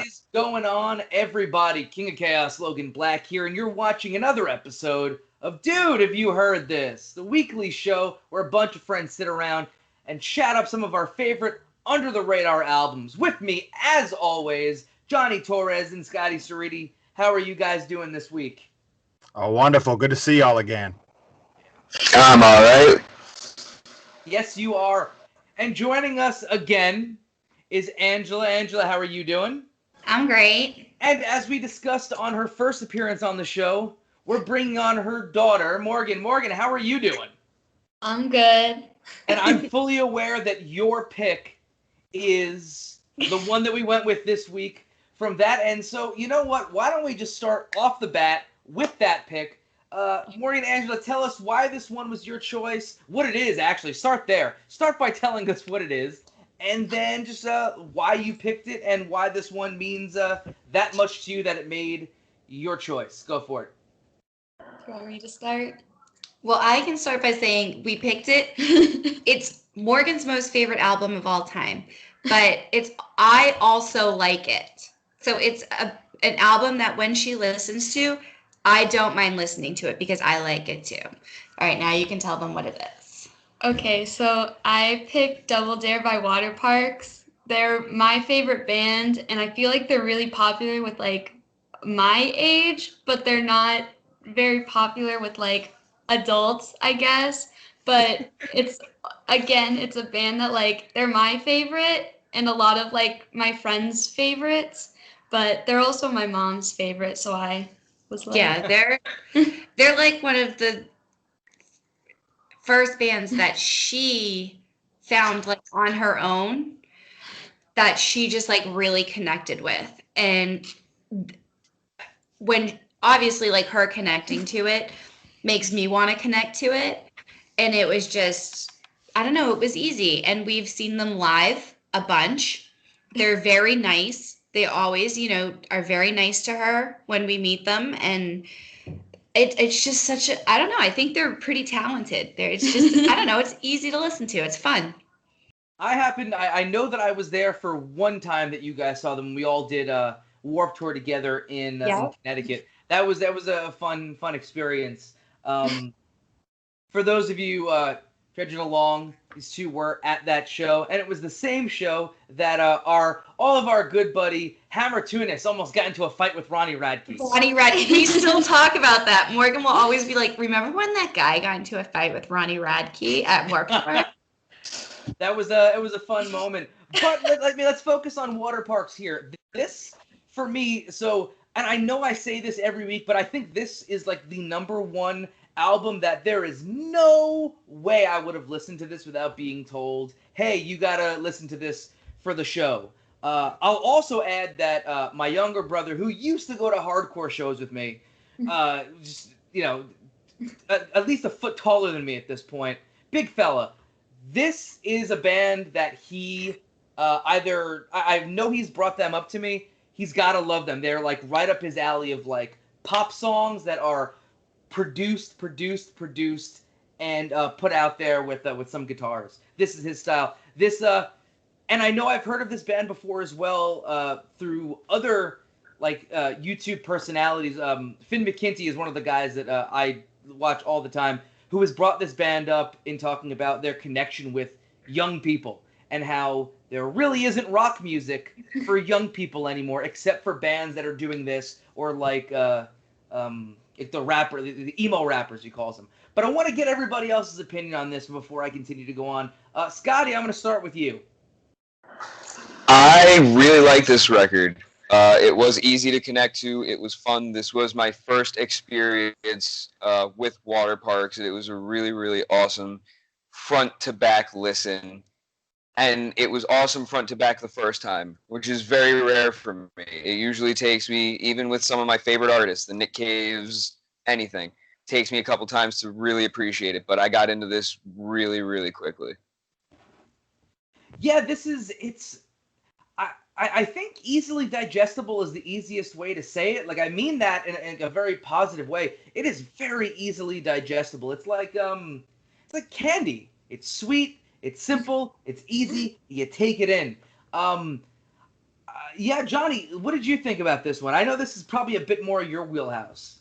Is going on, everybody? King of Chaos, Logan Black here, and you're watching another episode of Dude, Have You Heard This? The weekly show where a bunch of friends sit around and chat up some of our favorite under-the-radar albums. With me, as always, Johnny Torres and Scotty Ceriti. How are you guys doing this week? Oh, wonderful. Good to see y'all again. I'm all right. Yes, you are. And joining us again is Angela. Angela, how are you doing? I'm great. And as we discussed on her first appearance on the show, we're bringing on her daughter, Morgan. Morgan, how are you doing? I'm good. And I'm fully aware that your pick is the one that we went with this week from that end. So, you know what? Why don't we just start off the bat with that pick? Morgan, Angela, tell us why this one was your choice, what it is, actually. Start there. Start by telling us what it is. And then just why you picked it and why this one means that much to you that it made your choice. Go for it. You want me to start? Well, I can start by saying we picked it. It's Morgan's most favorite album of all time, but I also like it. So it's an album that when she listens to, I don't mind listening to it because I like it too. All right, now you can tell them what it is. Okay, so I picked Double Dare by Water Parks. They're my favorite band, and I feel like they're really popular with, like, my age, but they're not very popular with, like, adults, I guess. But it's a band that, like, they're my favorite and a lot of, like, my friends' favorites, but they're also my mom's favorite, so I was like... Yeah, they're like one of the first bands that she found like on her own that she just like really connected with. And when obviously like her connecting to it makes me want to connect to it. And it was just, I don't know, it was easy. And we've seen them live a bunch. They're very nice. They always, are very nice to her when we meet them. And it's just such a, I don't know, I think they're pretty talented. It's just, I don't know, it's easy to listen to. It's fun. I know that I was there for one time that you guys saw them. We all did a Warped Tour together in Connecticut. That was a fun experience. For those of you trudging along, these two were at that show, and it was the same show that all of our good buddy Hammer Tunis almost got into a fight with Ronnie Radke. We still talk about that. Morgan will always be like, remember when that guy got into a fight with Ronnie Radke at Warped Tour? It was a fun moment. But let's focus on Water Parks here. This, for me, and I know I say this every week, but I think this is like the number one album that there is no way I would have listened to this without being told, hey, you gotta listen to this for the show. I'll also add that my younger brother, who used to go to hardcore shows with me, just, at least a foot taller than me at this point, big fella, this is a band that he I know he's brought them up to me. He's gotta love them. They're like right up his alley of like pop songs that are produced, and put out there with some guitars. This is his style. And I know I've heard of this band before as well through other like YouTube personalities. Finn McKenty is one of the guys that I watch all the time, who has brought this band up in talking about their connection with young people and how there really isn't rock music for young people anymore, except for bands that are doing this or like the emo rappers, he calls them. But I want to get everybody else's opinion on this before I continue to go on. Scotty, I'm going to start with you. I really like this record. It was easy to connect to. It was fun. This was my first experience with Water Parks. It was a really, really awesome front-to-back listen. And it was awesome front to back the first time, which is very rare for me. It usually takes me, even with some of my favorite artists, the Nick Caves, anything, takes me a couple times to really appreciate it. But I got into this really, really quickly. Yeah, I think easily digestible is the easiest way to say it. Like, I mean that in a very positive way. It is very easily digestible. It's like candy. It's sweet. It's simple. It's easy. You take it in. Yeah, Johnny, what did you think about this one? I know this is probably a bit more your wheelhouse.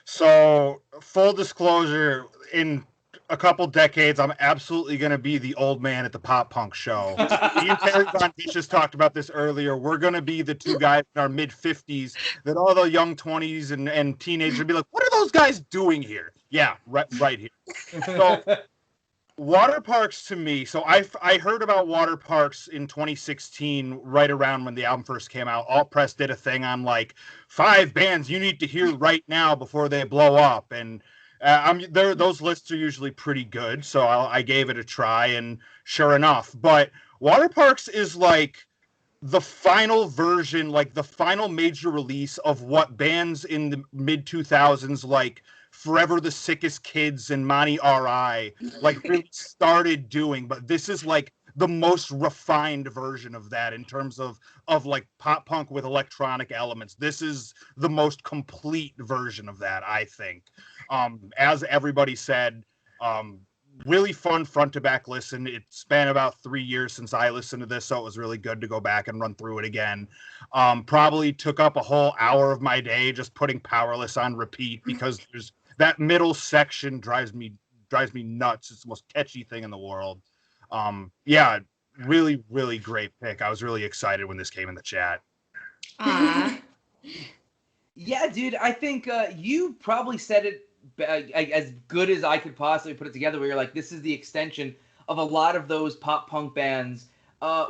So, full disclosure, in a couple decades, I'm absolutely going to be the old man at the pop punk show. Me and Terry Von Vicious talked about this earlier. We're going to be the two guys in our mid 50s that all the young 20s and teenagers will be like, what are those guys doing here? Yeah, right here. So, water parks to me, so I heard about water parks in 2016, right around when the album first came out. Alt Press did a thing on like 5 bands you need to hear right now before they blow up, and those lists are usually pretty good, so I gave it a try, and sure enough. But water parks is like the final version, like the final major release of what bands in the mid 2000s like Forever the Sickest Kids and Monty R.I. like really started doing. But this is like the most refined version of that in terms of like pop punk with electronic elements. This is the most complete version of that, I think. As everybody said, really fun front to back listen. It's been about 3 years since I listened to this, so it was really good to go back and run through it again. Probably took up a whole hour of my day just putting Powerless on repeat because there's that middle section drives me nuts. It's the most catchy thing in the world. Yeah, really, really great pick. I was really excited when this came in the chat. Yeah, dude, I think you probably said it as good as I could possibly put it together, where you're like, this is the extension of a lot of those pop punk bands,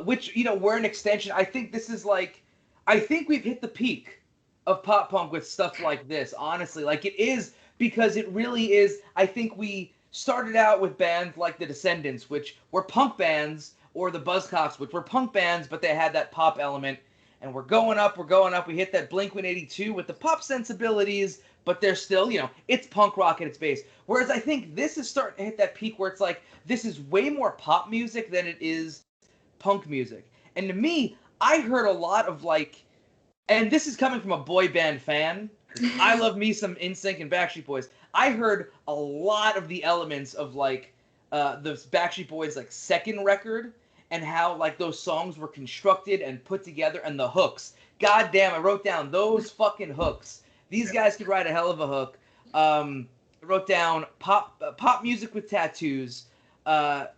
which, were an extension. I think this is like, I think we've hit the peak of pop punk with stuff like this, honestly. Like, it is, because it really is. I think we started out with bands like the Descendants, which were punk bands, or the Buzzcocks, which were punk bands, but they had that pop element. And we're going up. We hit that Blink-182 with the pop sensibilities, but they're still, it's punk rock at its base. Whereas I think this is starting to hit that peak where it's like, this is way more pop music than it is punk music. And to me, I heard a lot of like, and this is coming from a boy band fan, I love me some NSYNC and Backstreet Boys. I heard a lot of the elements of like the Backstreet Boys like second record, and how like those songs were constructed and put together, and the hooks. God damn, I wrote down those fucking hooks. These guys could write a hell of a hook. I wrote down pop music with tattoos. And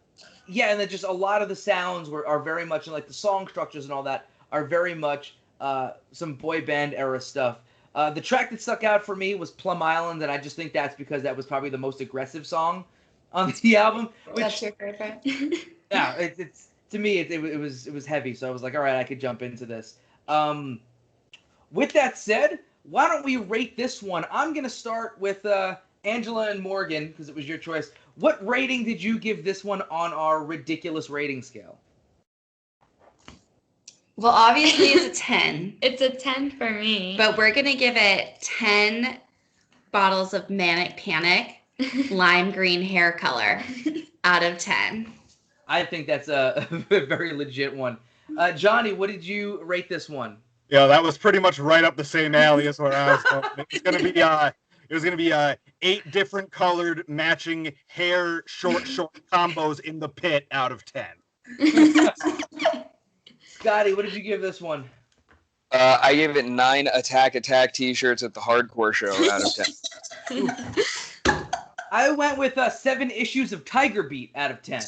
then just a lot of the sounds are very much, and like the song structures and all that are very much some boy band era stuff. The track that stuck out for me was Plum Island, and I just think that's because that was probably the most aggressive song on the album. That's your favorite. Yeah, it's to me it was heavy, so I was like, all right, I could jump into this. With that said, why don't we rate this one? I'm gonna start with Angela and Morgan because it was your choice. What rating did you give this one on our ridiculous rating scale? Well, obviously it's a 10. It's a 10 for me. But we're going to give it 10 bottles of Manic Panic lime green hair color out of 10. I think that's a very legit one. Johnny, what did you rate this one? Yeah, that was pretty much right up the same alley as where I was going. It was gonna be 8 different colored matching hair short combos in the pit out of 10. Scotty, what did you give this one? I gave it 9 Attack t-shirts at the hardcore show out of 10. I went with 7 issues of Tiger Beat out of 10.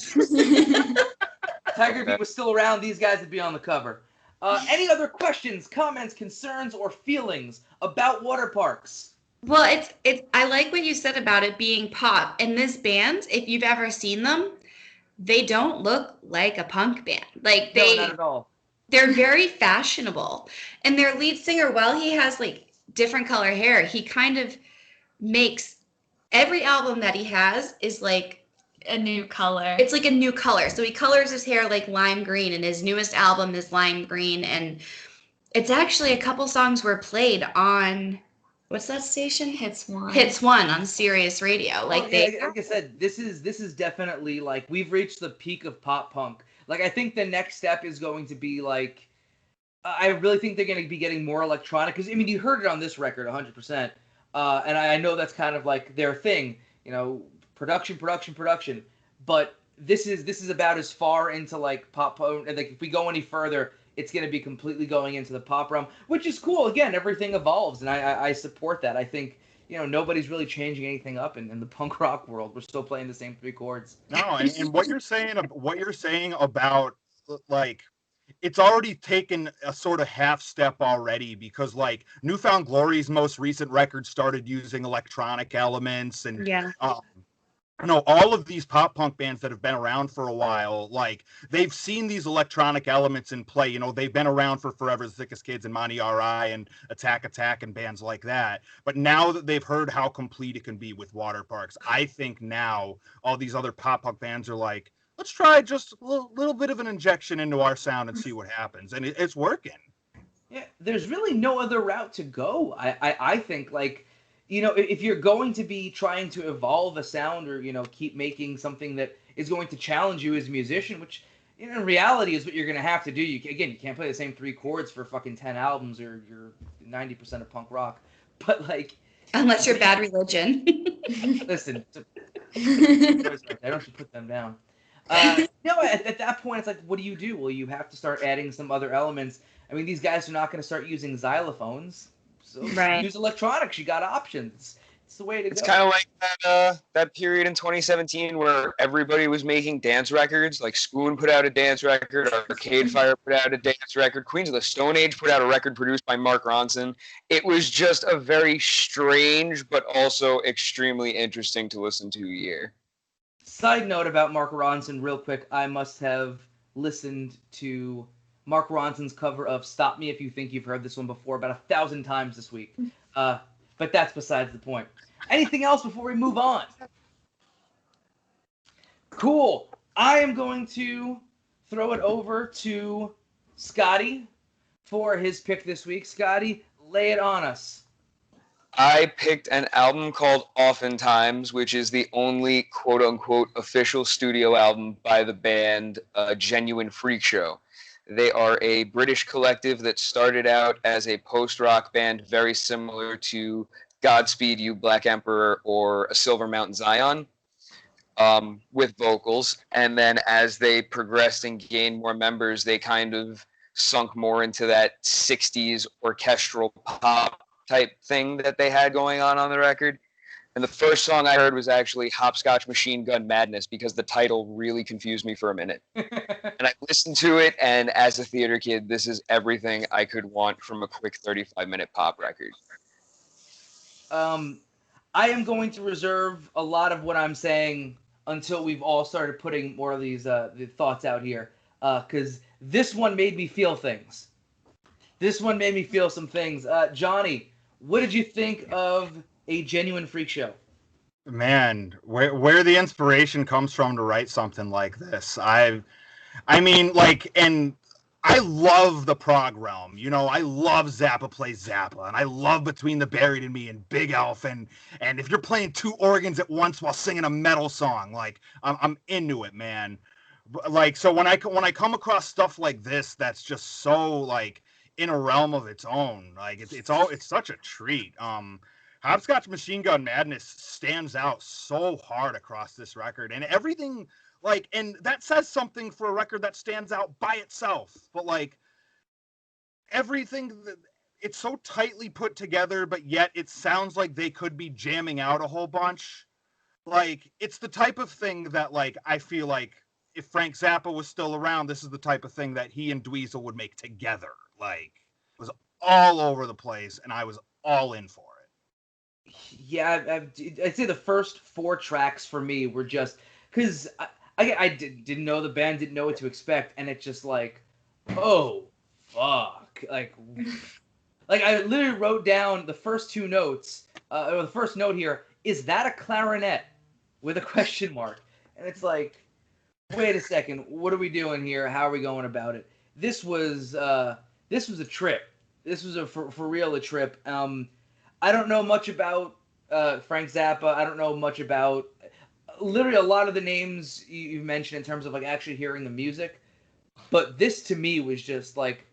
Tiger Beat was still around. These guys would be on the cover. Any other questions, comments, concerns, or feelings about water parks? Well, it's. I like what you said about it being pop. And this band, if you've ever seen them, they don't look like a punk band. Like No, not at all. They're very fashionable. And their lead singer, while he has like different color hair, he kind of makes every album that he has is like a new color. It's like a new color. So he colors his hair like lime green, and his newest album is lime green. And it's actually a couple songs were played on, what's that station? Hits One. Hits One on Sirius Radio. Like I said, this is definitely like we've reached the peak of pop punk. Like I think the next step is going to be like, I really think they're going to be getting more electronic, because I mean you heard it on this record 100%, and I know that's kind of like their thing, production. But this is about as far into like pop punk, and like if we go any further, it's going to be completely going into the pop realm, which is cool. Again, everything evolves, and I support that. I think, nobody's really changing anything up in the punk rock world. We're still playing the same 3 chords. No, and what you're saying about, like, it's already taken a sort of half step already, because like Newfound Glory's most recent record started using electronic elements, and Yeah. all of these pop punk bands that have been around for a while, like, they've seen these electronic elements in play. They've been around for forever, the Thickest Kids and Monty R.I. and Attack and bands like that. But now that they've heard how complete it can be with Water Parks, I think now all these other pop punk bands are like, let's try just a little bit of an injection into our sound and see what happens. And it's working. Yeah, there's really no other route to go. I think, like, if you're going to be trying to evolve a sound, or, keep making something that is going to challenge you as a musician, which in reality is what you're going to have to do. You can't play the same 3 chords for fucking 10 albums, or you're 90% of punk rock. But, like... Unless you're Bad Religion. Listen, I don't should put them down. At that point, it's like, what do you do? Well, you have to start adding some other elements. I mean, these guys are not going to start using xylophones. So Right. use electronics. You got options. It's the way to go. It's kind of like that period in 2017 where everybody was making dance records. Like Spoon put out a dance record, Arcade Fire put out a dance record, Queens of the Stone Age put out a record produced by Mark Ronson. It was just a very strange but also extremely interesting to listen to year. Side note about Mark Ronson, real quick. I must have listened to Mark Ronson's cover of Stop Me If You Think You've Heard This One before about 1,000 times this week. But that's besides the point. Anything else before we move on? Cool. I am going to throw it over to Scotty for his pick this week. Scotty, lay it on us. I picked an album called Oftentimes, which is the only quote-unquote official studio album by the band Genuine Freak Show. They are a British collective that started out as a post-rock band very similar to Godspeed You, Black Emperor, or A Silver Mountain Zion, with vocals. And then as they progressed and gained more members, they kind of sunk more into that 60s orchestral pop type thing that they had going on the record. And the first song I heard was actually Hopscotch Machine Gun Madness, because the title really confused me for a minute. And I listened to it, and as a theater kid, this is everything I could want from a quick 35-minute pop record. I am going to reserve a lot of what I'm saying until we've all started putting more of these the thoughts out here, because this one made me feel things. This one made me feel some things. Johnny, what did you think of A Genuine Freak Show? Man, where the inspiration comes from to write something like this. I mean, like, and I love the prog realm. I love Zappa Plays Zappa, and I love Between the Buried and Me and Big Elf, and if you're playing 2 organs at once while singing a metal song, like, I'm into it, man. Like, so when I come across stuff like this, that's just so, like, in a realm of its own, like, it's such a treat. Hopscotch Machine Gun Madness stands out so hard across this record, and everything, like, and that says something for a record that stands out by itself, but, like, everything, it's so tightly put together, but yet it sounds like they could be jamming out a whole bunch. Like, it's the type of thing that, like, I feel like if Frank Zappa was still around, this is the type of thing that he and Dweezil would make together. Like, it was all over the place, and I was all in for it. Yeah, I'd say the first 4 tracks for me were just because I didn't know the band, didn't know what to expect, and it's just like, oh fuck, like I literally wrote down the first 2 notes, or the first note here, is that a clarinet with a question mark? And it's like, wait a second, what are we doing here? How are we going about it? This was a trip. This was for real a trip. I don't know much about Frank Zappa. I don't know much about literally a lot of the names you mentioned in terms of like actually hearing the music. But this to me was just like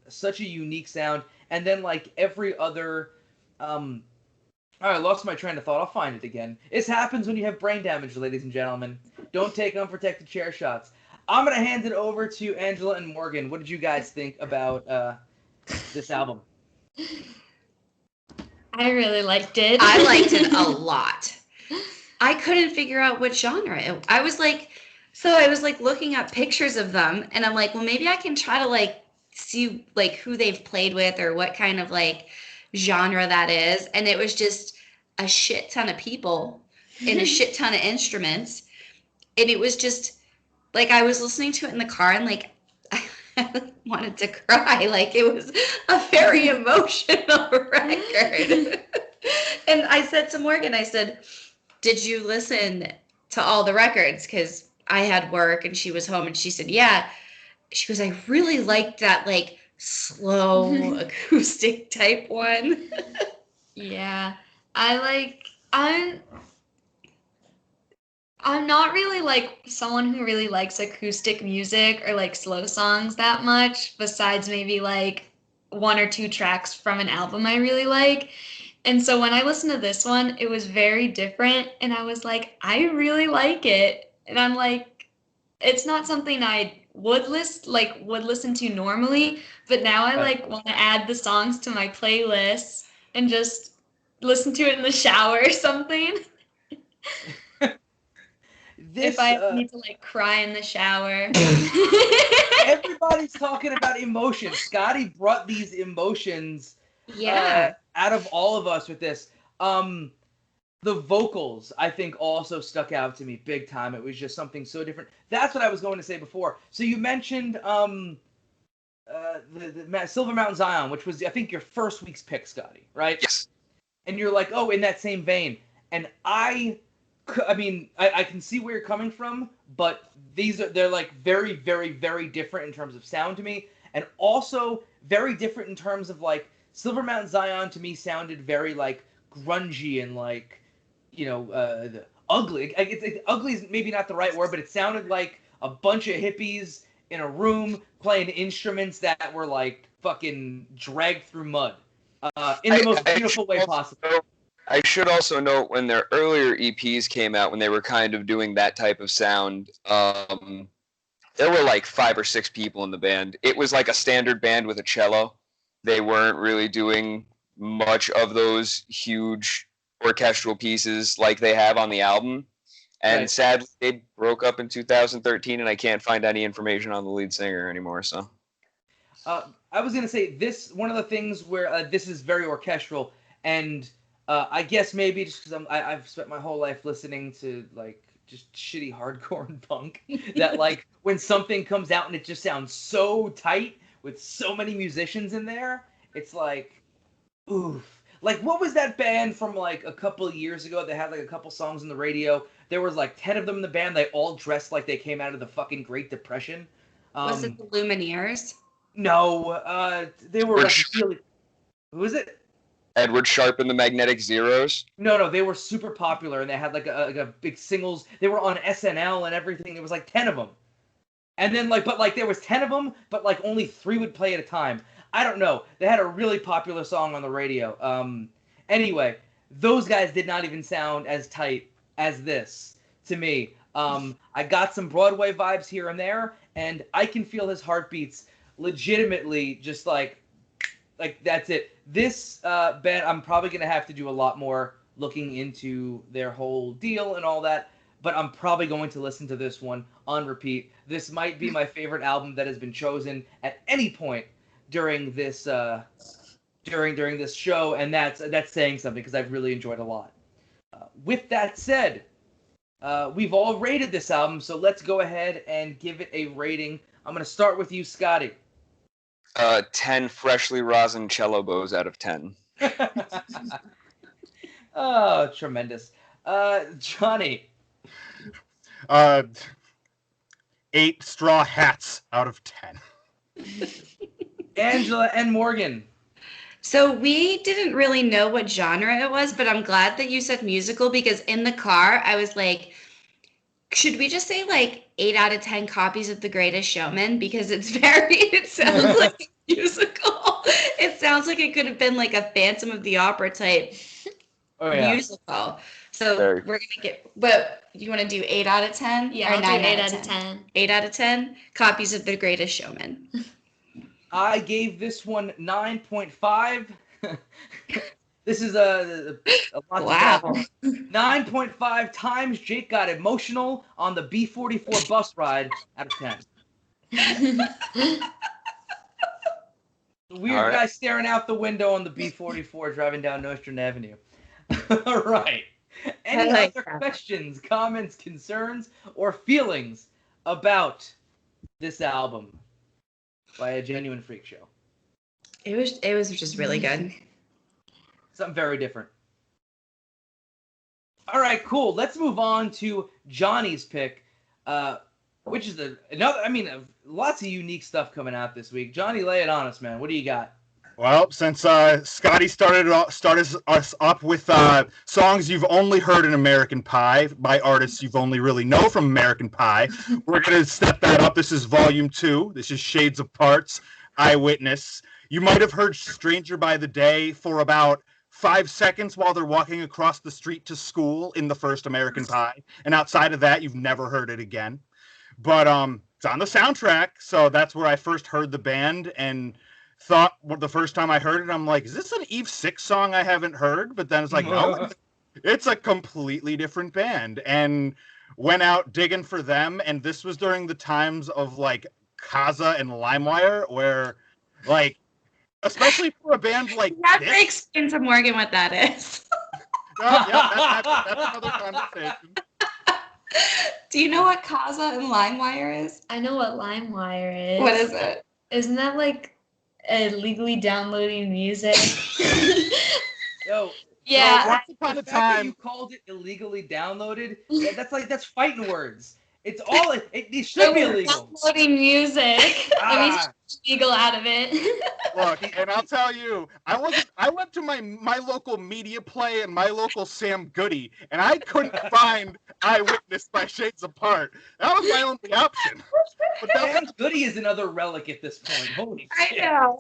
such a unique sound. And then like every other I lost my train of thought. I'll find it again. This happens when you have brain damage, ladies and gentlemen. Don't take unprotected chair shots. I'm gonna hand it over to Angela and Morgan. What did you guys think about this album? I really liked it. I liked it a lot. I couldn't figure out what genre. I was like looking up pictures of them, and I'm like, well, maybe I can try to like see like who they've played with or what kind of like genre that is. And it was just a shit ton of people and a shit ton of instruments. And it was just like I was listening to it in the car and like I wanted to cry. Like it was a very emotional record. And I said to Morgan, I said, did you listen to all the records? Because I had work and she was home, and she said, yeah. She goes, I really liked that like slow acoustic type one. Yeah. I'm not really like someone who really likes acoustic music or like slow songs that much, besides maybe like one or two tracks from an album I really like. And so when I listened to this one, it was very different, and I was like, I really like it. And I'm like, it's not something I would listen to normally, but now I like want to add the songs to my playlist and just listen to it in the shower or something. If I need to like cry in the shower. Everybody's talking about emotions. Scotty brought these emotions out of all of us with this. The vocals, I think, also stuck out to me big time. It was just something so different. That's what I was going to say before. So you mentioned the Silver Mountain Zion, which was, I think, your first week's pick, Scotty, right? Yes. And you're like, oh, in that same vein. And I can see where you're coming from, but they're like very, very, very different in terms of sound to me, and also very different in terms of like Silver Mountain Zion to me sounded very like grungy and like, ugly. Ugly is maybe not the right word, but it sounded like a bunch of hippies in a room playing instruments that were like fucking dragged through mud in the most beautiful way possible. I should also note when their earlier EPs came out, when they were kind of doing that type of sound, there were like 5 or 6 people in the band. It was like a standard band with a cello. They weren't really doing much of those huge orchestral pieces like they have on the album. And sadly, they broke up in 2013, and I can't find any information on the lead singer anymore. So, I was gonna say this. One of the things where this is very orchestral, and I guess maybe just because I've spent my whole life listening to like just shitty hardcore and punk, that like when something comes out and it just sounds so tight with so many musicians in there, it's like, oof. Like, what was that band from like a couple of years ago that had like a couple songs on the radio? There was like 10 of them in the band. They all dressed like they came out of the fucking Great Depression. Was it the Lumineers? No, they were like really. Who is it? Edward Sharpe and the Magnetic Zeros? No, they were super popular, and they had like a big singles. They were on SNL and everything. There was like 10 of them. And then but there was 10 of them, but like only 3 would play at a time. I don't know. They had a really popular song on the radio. Anyway, those guys did not even sound as tight as this to me. I got some Broadway vibes here and there, and I can feel his heartbeats legitimately just like that's it. This band, I'm probably going to have to do a lot more looking into their whole deal and all that, but I'm probably going to listen to this one on repeat. This might be my favorite album that has been chosen at any point during this during this show, and that's saying something because I've really enjoyed a lot. With that said, we've all rated this album, so let's go ahead and give it a rating. I'm going to start with you, Scotty. 10 freshly rosin cello bows out of 10. Oh, tremendous. Johnny. 8 straw hats out of 10. Angela and Morgan. So we didn't really know what genre it was, but I'm glad that you said musical, because in the car I was like, should we just say like 8 out of 10 copies of The Greatest Showman? Because it sounds like a musical. It sounds like it could have been like a Phantom of the Opera type musical. So Very. we're gonna get. But you want to do 8 out of 10? Yeah, or I'll do 9 8 out of 10. 8 out of 10 copies of The Greatest Showman. I gave this one 9.5. This is a lot Wow. to go. 9.5 times Jake got emotional on the B44 bus ride out of 10. The weird All right. guy staring out the window on the B44 driving down Nostrand Avenue. All right. Any I like other that. questions, comments, concerns, or feelings about this album by A Genuine Freak Show? It was just really good. Something very different. All right, cool. Let's move on to Johnny's pick, which is another. I mean, lots of unique stuff coming out this week. Johnny, lay it on us, man. What do you got? Well, since Scotty started us up with songs you've only heard in American Pie by artists you've only really know from American Pie, we're going to step that up. This is Volume 2. This is Shades of Parts, Eyewitness. You might have heard Stranger by the Day for about 5 seconds while they're walking across the street to school in the first American Pie. And outside of that, you've never heard it again. But it's on the soundtrack, so that's where I first heard the band and thought the first time I heard it, I'm like, is this an Eve 6 song I haven't heard? But then it's like, no, it's a completely different band. And went out digging for them, and this was during the times of like Kaza and LimeWire, where like, especially for a band like You have this, to explain to Morgan what that is. that's another conversation. Do you know what Kaza and LimeWire is? I know what LimeWire is. What is it? Isn't that like illegally downloading music? Yo, Yeah. so Once upon the a fact that time, you called it illegally downloaded, that's fighting words. It's all it should be illegal. Downloading music. Let me Ah, take legal out of it. look, and I'll tell you, I went to my local Media Play and my local Sam Goody, and I couldn't find Eyewitness by Shades Apart. That was my only option. But that Sam Goody is another relic at this point. Holy I shit. know.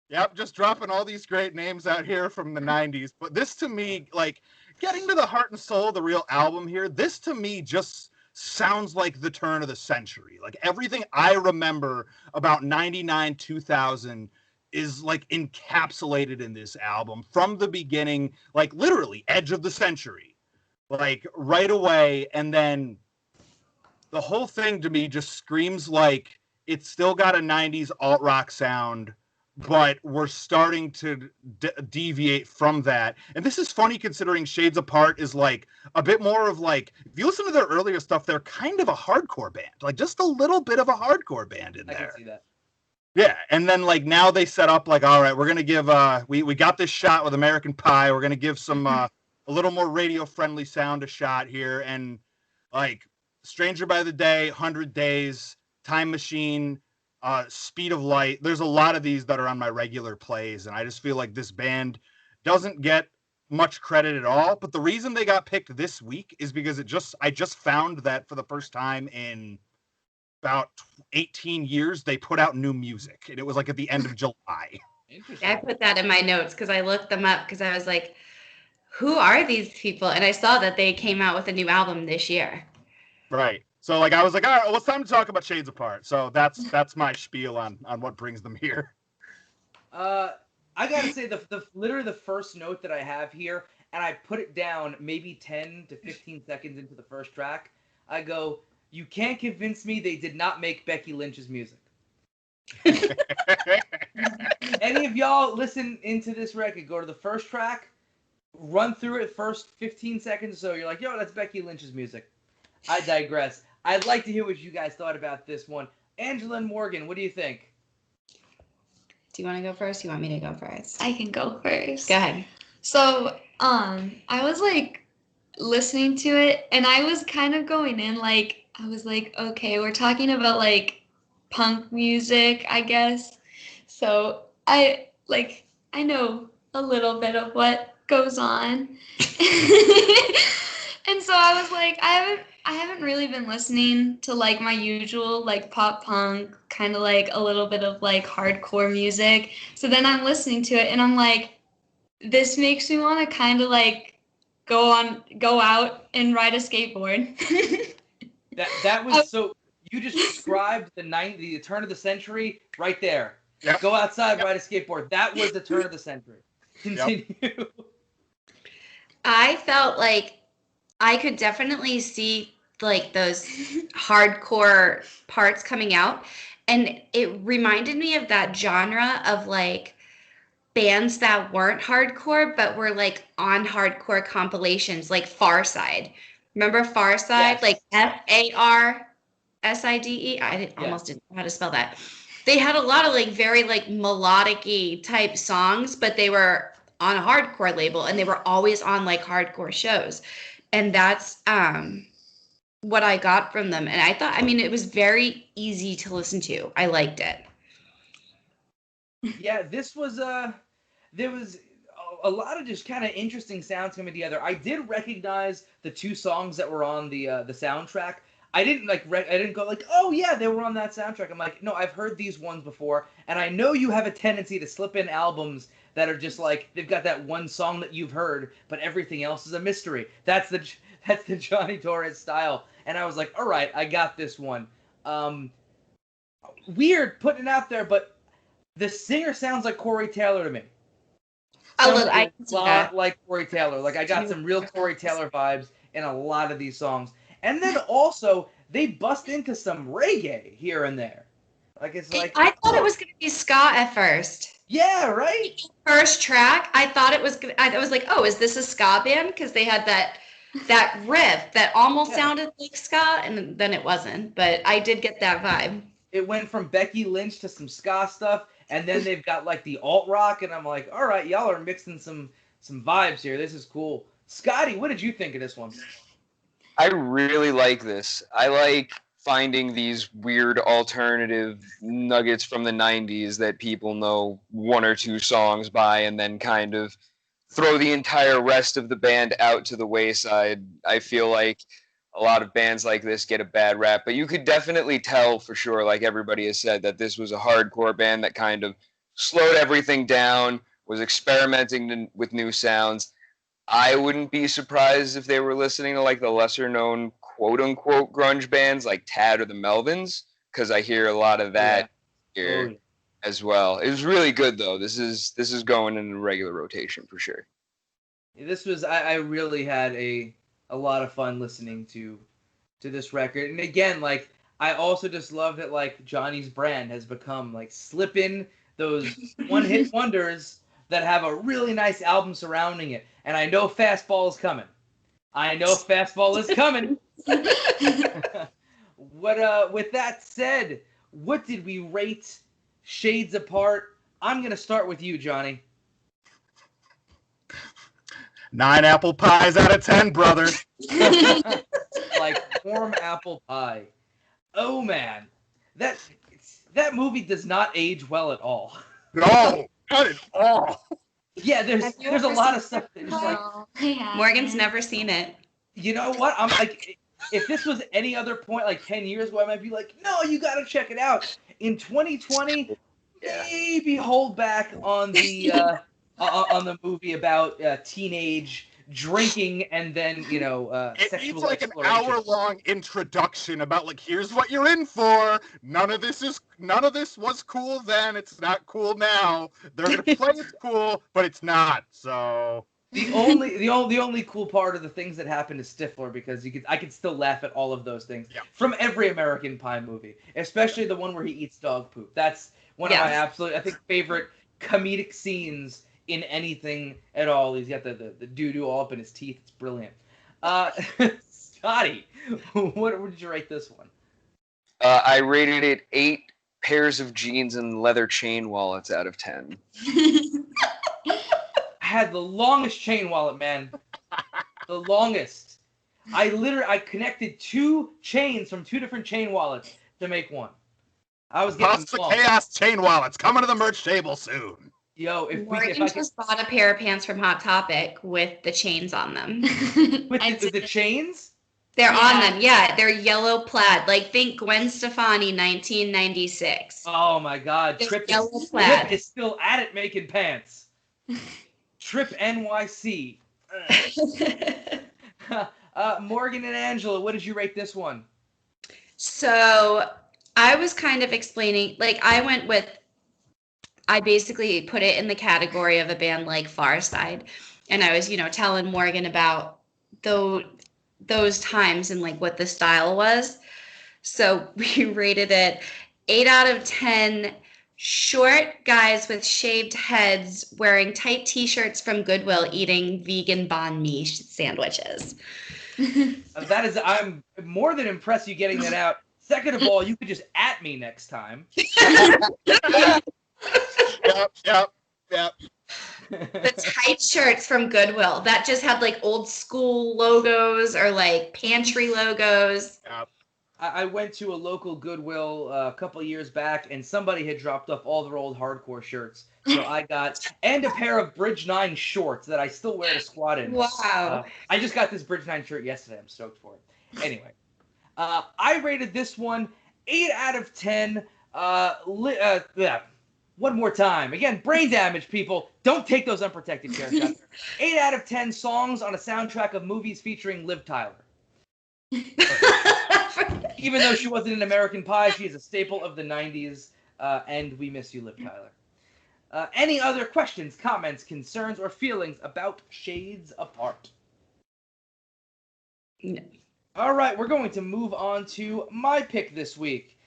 Yep, just dropping all these great names out here from the 90s. But this to me, like, getting to the heart and soul of the real album here, this to me just sounds like the turn of the century. Like, everything I remember about 99, 2000 is, like, encapsulated in this album from the beginning, like, literally, edge of the century. Like, right away, and then the whole thing to me just screams like it's still got a 90s alt-rock sound, but we're starting to deviate from that. And this is funny considering Shades Apart is like a bit more of like, if you listen to their earlier stuff, they're kind of a hardcore band, like just a little bit of a hardcore band in I there. can see that. Yeah, and then like now they set up like, all right, we're gonna give we got this shot with American Pie. We're gonna give some a little more radio friendly sound a shot here, and like Stranger by the Day, 100 Days, Time Machine, Speed of Light. There's a lot of these that are on my regular plays, and I just feel like this band doesn't get much credit at all. But the reason they got picked this week is because I just found that for the first time in about 18 years, they put out new music, and it was like at the end of July. Interesting. I put that in my notes because I looked them up because I was like, who are these people? And I saw that they came out with a new album this year. Right. So like I was like, all right, well, it's time to talk about Shades Apart. So that's my spiel on what brings them here. I gotta say the literally the first note that I have here, and I put it down maybe 10 to 15 seconds into the first track. I go, you can't convince me they did not make Becky Lynch's music. Any of y'all listen into this record, go to the first track, run through it first 15 seconds or so. You're like, yo, that's Becky Lynch's music. I digress. I'd like to hear what you guys thought about this one. Angela and Morgan, what do you think? Do you want to go first? You want me to go first? I can go first. Go ahead. So, I was like listening to it, and I was kind of going in like, I was like, okay, we're talking about like punk music, I guess. So I know a little bit of what goes on. And so I was like, I haven't really been listening to like my usual like pop punk, kind of like a little bit of like hardcore music. So then I'm listening to it and I'm like, this makes me want to kind of like go out and ride a skateboard. That was so. You just described the turn of the century right there. Yep. Go outside, ride a skateboard. That was the turn of the century. Continue. Yep. I felt like I could definitely see like those hardcore parts coming out, and it reminded me of that genre of like bands that weren't hardcore but were like on hardcore compilations, like Far Side. Remember Far Side? Yes. Like FARSIDE? Almost didn't know how to spell that. They had a lot of like very like melodic-y type songs, but they were on a hardcore label and they were always on like hardcore shows. And that's what I got from them. And I thought, I mean, it was very easy to listen to. I liked it. Yeah, there was a lot of just kind of interesting sounds coming together. I did recognize the two songs that were on the soundtrack. I didn't I didn't go like, oh yeah, they were on that soundtrack. I'm like, no, I've heard these ones before, and I know you have a tendency to slip in albums that are just like they've got that one song that you've heard, but everything else is a mystery. That's the Johnny Torres style. And I was like, all right, I got this one. Weird putting it out there, but the singer sounds like Corey Taylor to me. Oh, look, I can A see lot that. like Corey Taylor. Like I got some real Corey Taylor vibes in a lot of these songs. And then also they bust into some reggae here and there. Like it's like I thought it was gonna be ska at first. yeah, right. First track, I thought it was. I was like, oh, is this a ska band? Because they had that riff that almost sounded like ska, and then it wasn't. But I did get that vibe. It went from Becky Lynch to some ska stuff, and then they've got like the alt rock, and I'm like, all right, y'all are mixing some vibes here. This is cool. Scotty, what did you think of this one? I really like this. I like finding these weird alternative nuggets from the 90s that people know one or two songs by and then kind of throw the entire rest of the band out to the wayside. I feel like a lot of bands like this get a bad rap, but you could definitely tell for sure, like everybody has said, that this was a hardcore band that kind of slowed everything down, was experimenting with new sounds. I wouldn't be surprised if they were listening to like the lesser known quote unquote grunge bands like Tad or the Melvins, because I hear a lot of that here as well. It was really good though. This is going in a regular rotation for sure. This was I really had a lot of fun listening to this record. And again, like I also just love that like Johnny's brand has become like slip in those one-hit wonders that have a really nice album surrounding it. And I know Fastball is coming. With that said, what did we rate Shades Apart? I'm going to start with you, Johnny. 9 apple pies out of 10, brother. Like warm apple pie. Oh, man. That movie does not age well at all. No, not at all. Yeah, there's a lot of stuff that just like Morgan's never seen it. You know what? I'm like, if this was any other point, like 10 years ago, I might be like, no, you got to check it out. In 2020, maybe hold back on the movie about teenage drinking and then It sexual needs like exploration. an hour-long introduction about like here's what you're in for. None of this was cool then. It's not cool now. They're gonna play it's cool, but it's not. So the only cool part of the things that happen is Stifler, because I could still laugh at all of those things from every American Pie movie, especially the one where he eats dog poop. That's one of my absolute favorite comedic scenes in anything at all. He's got the doo-doo all up in his teeth. It's brilliant. Scotty, what did you rate this one? I rated it 8 pairs of jeans and leather chain wallets out of 10. I had the longest chain wallet, man. The longest. I connected 2 chains from 2 different chain wallets to make one. I was getting Pasta Chaos chain wallets coming to the merch table soon. Yo, Morgan just bought a pair of pants from Hot Topic with the chains on them. with the chains? They're on them, yeah. They're yellow plaid. Like, think Gwen Stefani, 1996. Oh my God, Trip is still at it making pants. Trip NYC Morgan and Angela, what did you rate this one? So I was kind of explaining, like I basically put it in the category of a band like Far Side. And I was, telling Morgan about those times and like what the style was. So we rated it 8 out of 10 short guys with shaved heads wearing tight t-shirts from Goodwill eating vegan banh mi sandwiches. I'm more than impressed you getting that out. Second of all, you could just at me next time. Yep. The tight shirts from Goodwill that just had like old school logos or like pantry logos. Yep. I went to a local Goodwill a couple years back, and somebody had dropped off all their old hardcore shirts. So I got, and a pair of Bridge 9 shorts that I still wear to squat in. Wow. I just got this Bridge 9 shirt yesterday. I'm stoked for it. Anyway, I rated this one 8 out of 10. Yeah. One more time. Again, brain damage, people. Don't take those unprotected care shots. 8 out of 10 songs on a soundtrack of movies featuring Liv Tyler. Even though she wasn't in American Pie, she is a staple of the 90s, and we miss you, Liv Tyler. Any other questions, comments, concerns, or feelings about Shades Apart? No. All right, we're going to move on to my pick this week.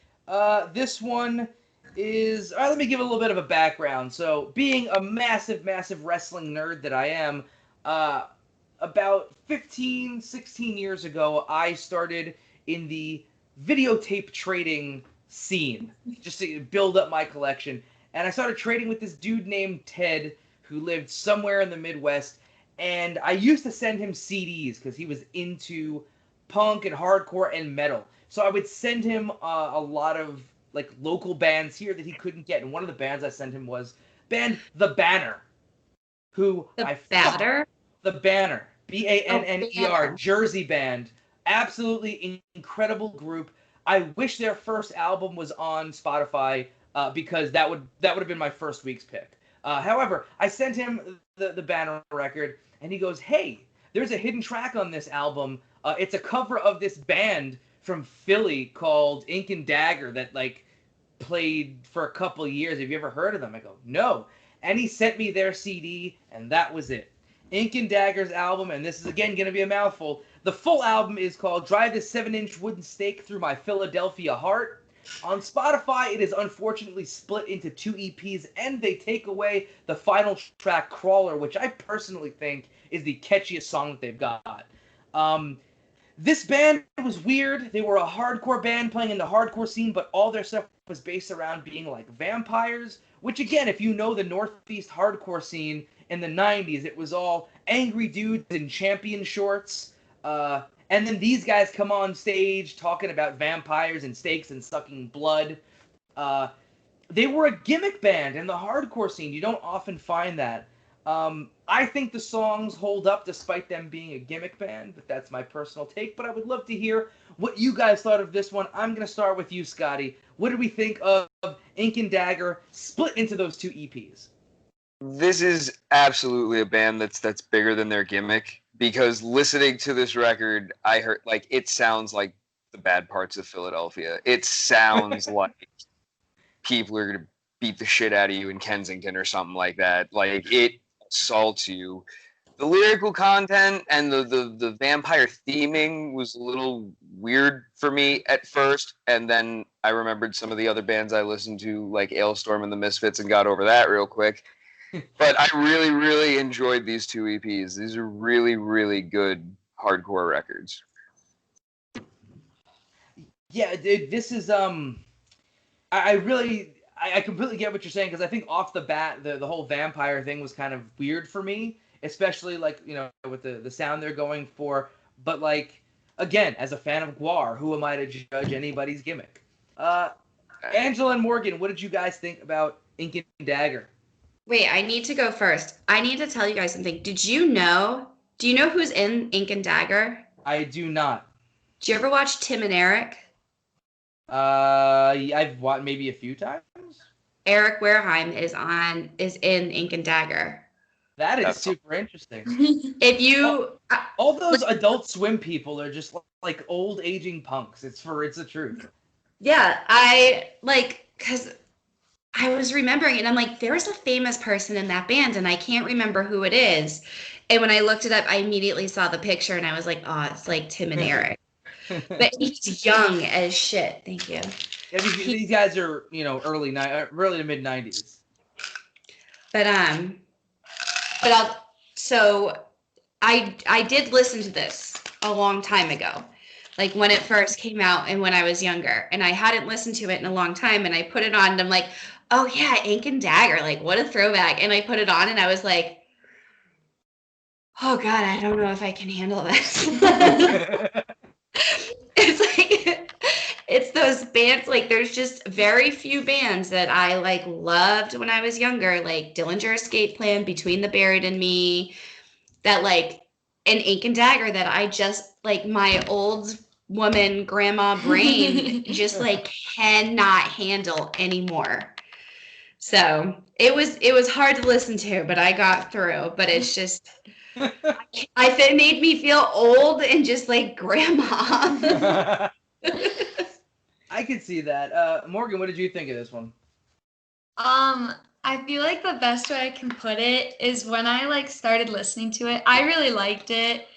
This one is... All right, let me give a little bit of a background. So, being a massive, massive wrestling nerd that I am, about 15, 16 years ago, I started in the videotape trading scene, just to build up my collection. And I started trading with this dude named Ted, who lived somewhere in the Midwest. And I used to send him CDs because he was into punk and hardcore and metal. So I would send him a lot of like local bands here that he couldn't get. And one of the bands I sent him was band The Banner, who The Banner? The Banner, Banner, Banner. Jersey band. Absolutely incredible group. I wish their first album was on Spotify because that would have been my first week's pick. However, I sent him the Banner record, and he goes, "Hey, there's a hidden track on this album. It's a cover of this band from Philly called Ink and Dagger that like played for a couple years. Have you ever heard of them?" I go, "No." And he sent me their CD, and that was it. Ink and Dagger's album, and this is again going to be a mouthful. The full album is called Drive This 7-Inch Wooden Stake Through My Philadelphia Heart. On Spotify, it is unfortunately split into 2 EPs, and they take away the final track, Crawler, which I personally think is the catchiest song that they've got. This band was weird. They were a hardcore band playing in the hardcore scene, but all their stuff was based around being like vampires, which again, if you know the Northeast hardcore scene in the 90s, it was all angry dudes in champion shorts. And then these guys come on stage talking about vampires and stakes and sucking blood. They were a gimmick band in the hardcore scene. You don't often find that. I think the songs hold up despite them being a gimmick band, but that's my personal take. But I would love to hear what you guys thought of this one. I'm going to start with you, Scotty. What did we think of Ink and Dagger split into those 2 EPs? This is absolutely a band that's bigger than their gimmick, because listening to this record, I heard like it sounds like the bad parts of Philadelphia. It sounds like people are gonna beat the shit out of you in Kensington or something like that. Like it assaults you. The lyrical content and the vampire theming was a little weird for me at first, and then I remembered some of the other bands I listened to, like Ailstorm and the Misfits, and got over that real quick. But I really, really enjoyed these 2 EPs. These are really, really good hardcore records. Yeah, dude, this is I completely get what you're saying, because I think off the bat the whole vampire thing was kind of weird for me, especially like, with the sound they're going for. But like, again, as a fan of Guar, who am I to judge anybody's gimmick? Angela and Morgan, what did you guys think about Ink and Dagger? Wait, I need to go first. I need to tell you guys something. Do you know who's in Ink and Dagger? I do not. Do you ever watch Tim and Eric? I've watched maybe a few times. Eric Wareheim is in Ink and Dagger. That is That's super interesting. If you, All those Adult Swim people are just like old aging punks. It's the truth. yeah, I like, because I was remembering, and I'm like, there's a famous person in that band, and I can't remember who it is. And when I looked it up, I immediately saw the picture, and I was like, oh, it's like Tim and Eric. But he's young as shit. Thank you. Yeah, these guys are early to mid 90s. But so I did listen to this a long time ago, like when it first came out and when I was younger, and I hadn't listened to it in a long time, and I put it on and I'm like, oh yeah, Ink and Dagger, like what a throwback. And I put it on and I was like, oh God, I don't know if I can handle this. It's like it's those bands, like there's just very few bands that I like loved when I was younger, like Dillinger Escape Plan, Between the Buried and Me, that like an Ink and Dagger that I just like my old woman grandma brain just like cannot handle anymore. So it was hard to listen to, but I got through. But it's just it made me feel old and just like grandma. I could see that. Morgan, what did you think of this one? I feel like the best way I can put it is when I like started listening to it, I really liked it.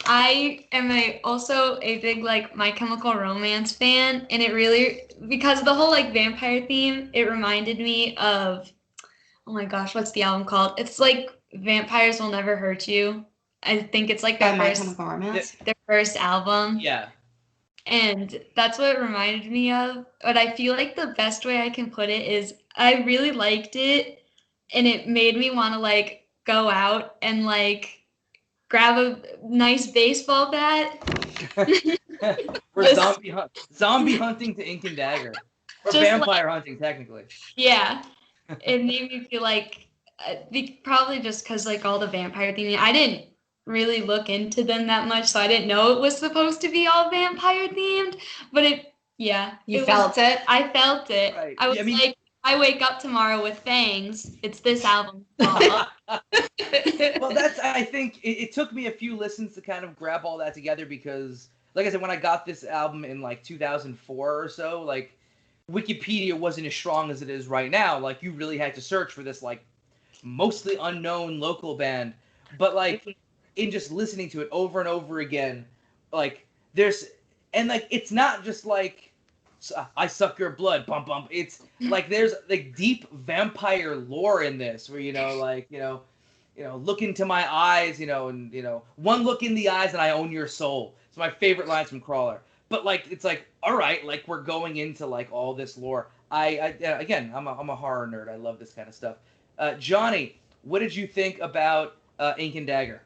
I am also a big like My Chemical Romance fan, and it really, because of the whole like vampire theme, it reminded me of, oh my gosh, what's the album called? It's like Vampires Will Never Hurt You. I think it's like By My Chemical Romance. their first album. Yeah. And that's what it reminded me of. But I feel like the best way I can put it is I really liked it, and it made me want to like go out and like grab a nice baseball bat. We're zombie hunting to Ink and Dagger. Or vampire hunting, technically. Yeah. It made me feel like, probably just because like all the vampire thing, I didn't really look into them that much, so I didn't know it was supposed to be all vampire themed, but You felt it? I felt it. Right. I was like, I wake up tomorrow with fangs, it's this album. Well, I think it took me a few listens to kind of grab all that together, because like I said, when I got this album in like 2004 or so, like Wikipedia wasn't as strong as it is right now. Like you really had to search for this like mostly unknown local band, but like in just listening to it over and over again, like it's not just like I suck your blood, bump bump. It's like there's like deep vampire lore in this, where look into my eyes, and one look in the eyes and I own your soul. It's my favorite lines from Crawler. But like it's like, all right, like we're going into like all this lore. Again, I'm a horror nerd. I love this kind of stuff. Johnny, what did you think about Ink and Dagger?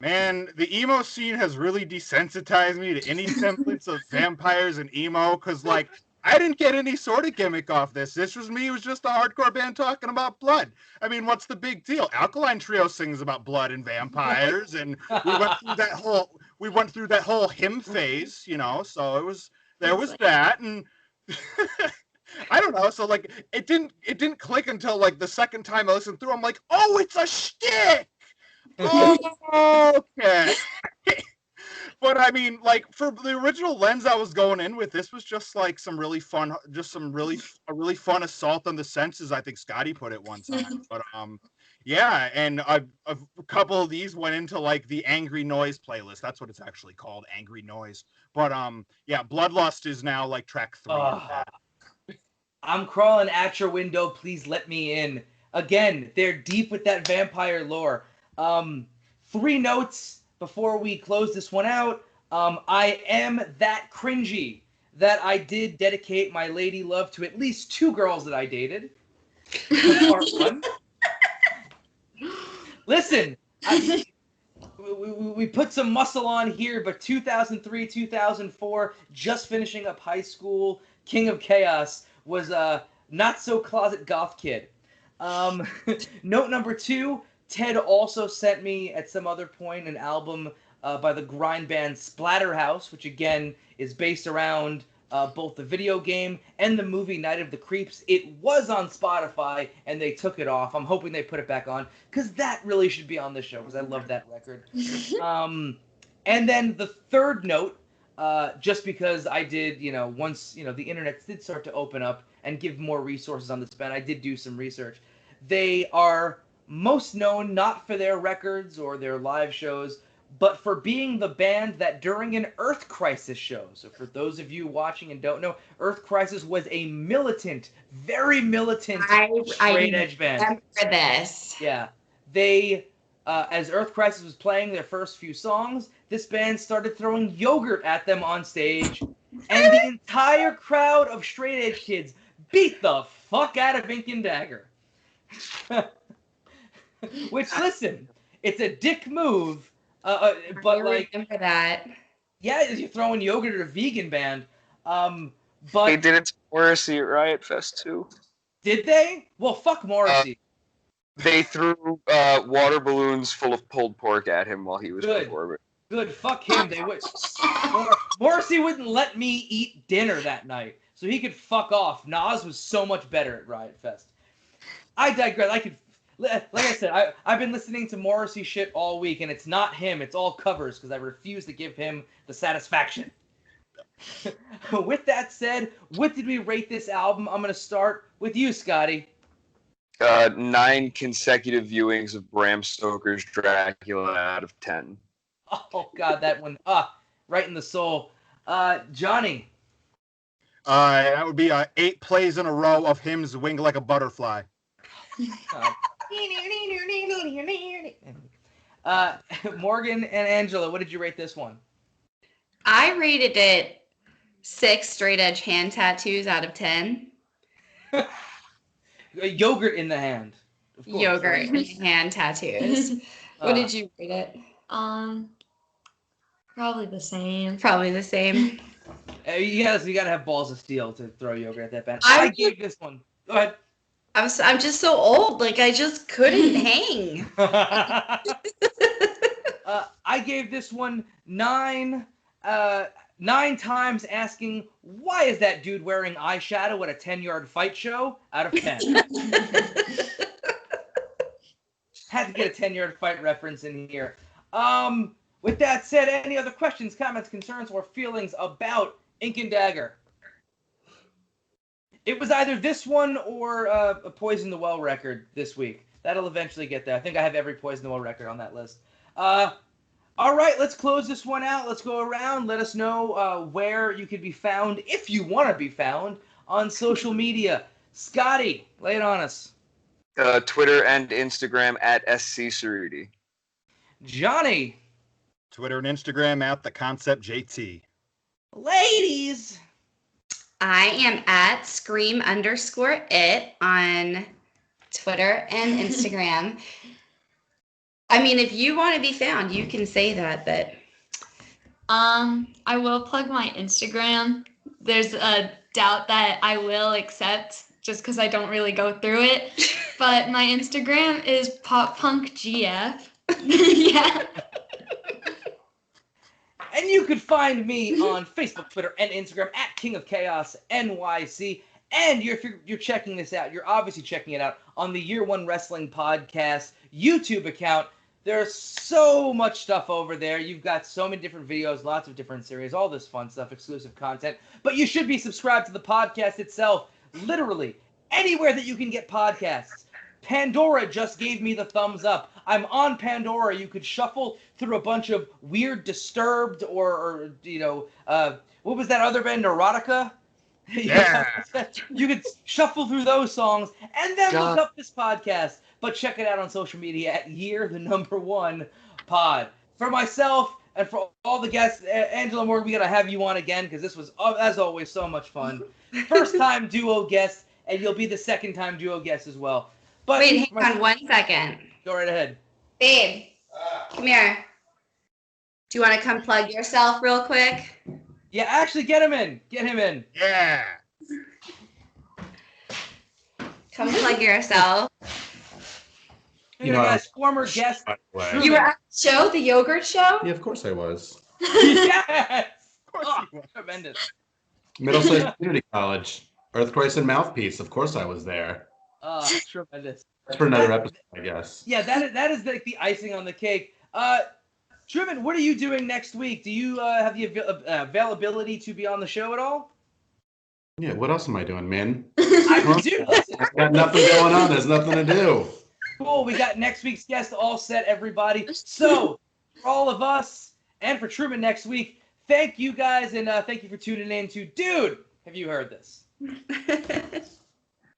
Man, the emo scene has really desensitized me to any semblance of vampires and emo, because, like, I didn't get any sort of gimmick off this. This was me. It was just a hardcore band talking about blood. I mean, what's the big deal? Alkaline Trio sings about blood and vampires, and we went through that whole hymn phase, so there was that, and I don't know. So, like, it didn't click until, like, the second time I listened through. I'm like, oh, it's a shtick! Oh, okay. But I mean, like, for the original lens I was going in with, this was just like a really fun assault on the senses. I think Scotty put it one time. But yeah, and a couple of these went into like the Angry Noise playlist. That's what it's actually called, Angry Noise. But yeah, Bloodlust is now like track 3. I'm crawling at your window. Please let me in. Again, they're deep with that vampire lore. 3 notes before we close this one out. I am that cringy that I did dedicate my lady love to at least 2 girls that I dated. Part 1. Listen, we put some muscle on here, but 2003, 2004, just finishing up high school, King of Chaos was a not-so-closet goth kid. Note number 2, Ted also sent me at some other point an album by the grind band Splatterhouse, which again is based around both the video game and the movie Night of the Creeps. It was on Spotify, and they took it off. I'm hoping they put it back on, because that really should be on the show, because I love that record. And then the third note, just because I did, once, the internet did start to open up and give more resources on this band, I did do some research. They are most known not for their records or their live shows, but for being the band that during an Earth Crisis show, so for those of you watching and don't know, Earth Crisis was a militant, very militant straight edge band. I remember this. Yeah. They, as Earth Crisis was playing their first few songs, this band started throwing yogurt at them on stage, and the entire crowd of straight edge kids beat the fuck out of Ink and Dagger. Which, listen, it's a dick move, but I like, remember that. yeah, you're throwing yogurt at a vegan band. But They did it to Morrissey at Riot Fest too. did they? Well, fuck Morrissey. They threw water balloons full of pulled pork at him while he was Good. performing. Good, fuck him. They would. Morrissey wouldn't let me eat dinner that night, so he could fuck off. Nas was so much better at Riot Fest. I digress. Like I said, I've been listening to Morrissey shit all week, and it's not him. It's all covers, because I refuse to give him the satisfaction. With that said, what did we rate this album? I'm going to start with you, Scotty. 9 consecutive viewings of Bram Stoker's Dracula out of 10. Oh, God, that one. Right in the soul. Johnny. That would be 8 plays in a row of him wing like a butterfly. Morgan and Angela, what did you rate this one? I rated it 6 straight edge hand tattoos out of 10. Yogurt in the hand. Of course. Yogurt and hand tattoos. What did you rate it? Probably the same. Probably the same. You gotta have balls of steel to throw yogurt at that band. I I gave this one. Go ahead. I'm just so old. Like, I just couldn't hang. I gave this one 9 times asking, why is that dude wearing eyeshadow at a 10-yard fight show? Out of 10. Had to get a 10-yard fight reference in here. With that said, any other questions, comments, concerns, or feelings about Ink and Dagger? It was either this one or a Poison the Well record this week. That'll eventually get there. I think I have every Poison the Well record on that list. All right, let's close this one out. Let's go around. Let us know where you could be found, if you want to be found, on social media. Scotty, lay it on us. Twitter and Instagram at SC Cerruti. Johnny. Twitter and Instagram at the Concept JT. Ladies. I am at scream_it on Twitter and Instagram. I mean, if you want to be found, you can say that, but... I will plug my Instagram. There's a doubt that I will accept just because I don't really go through it. But my Instagram is poppunkgf. Yeah. And you could find me on Facebook, Twitter, and Instagram at King of Chaos NYC. And if you're checking this out, you're obviously checking it out on the Year One Wrestling Podcast YouTube account. There's so much stuff over there. You've got so many different videos, lots of different series, all this fun stuff, exclusive content. But you should be subscribed to the podcast itself, literally anywhere that you can get podcasts. Pandora just gave me the thumbs up. I'm on Pandora. You could shuffle through a bunch of weird, Disturbed, or what was that other band, Neurotica? Yeah. You could shuffle through those songs and then look up this podcast. But check it out on social media at Year1 Pod. For myself and for all the guests, Angela Morgan, we got to have you on again because this was, as always, so much fun. First-time duo guest, and you'll be the second-time duo guest as well. But wait, hang on 1 second. Go right ahead. Babe, come here. Do you want to come plug yourself real quick? Yeah, actually, get him in. Get him in. Yeah. Come plug yourself. You know, guys, former guest. You were at the show, the yogurt show? Yeah, of course I was. Yes! Oh, tremendous. Middlesex Community College. Earthquakes and Mouthpiece. Of course I was there. Tremendous. That's for another episode, I guess. Yeah, that is like the icing on the cake. Truman, what are you doing next week? Do you have the availability to be on the show at all? Yeah, what else am I doing, man? Dude, listen. I've got nothing going on. There's nothing to do. Cool. We got next week's guest all set, everybody. So, for all of us and for Truman next week, thank you guys and thank you for tuning in to Dude, Have You Heard This?